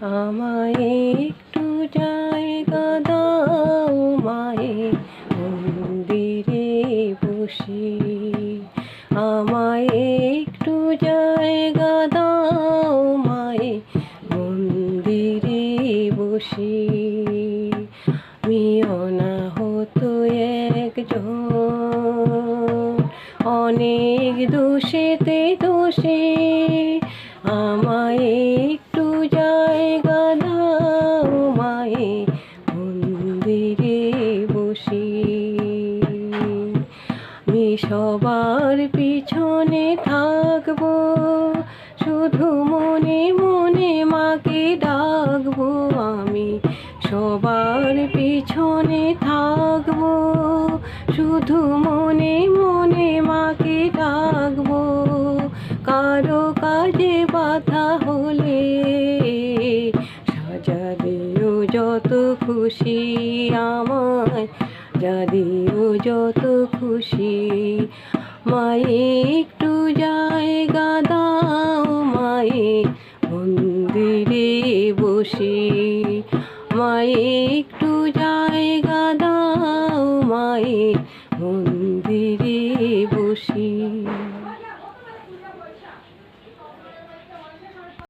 আমায় একটু জায়গা দাও মায়ের মন্দিরে বসে, আমায় একটু জায়গা দাও মায়ের মন্দিরে বসে। আমি অনাহত একজন, অনেক দোষেতে দোষে, আমায় একটু জায়গা দাও মায়ের মন্দিরে বসে। আমি সবার পিছনে থাকবো, শুধু মনে মনে মাকে ডাকবো। আমি সবার পিছনে থাকবো, শুধু মনে মনে মাকে ডাকবো। কারো কাজে বাধা হলে সাজা দিও যত খুশি, আমায় যা দিও যত খুশি। মায়ে একটু জায়গা দাও মায়ের মন্দিরে বসে, মায়ে একটু জায়গা দাও মায়ের মন্দিরে বসে।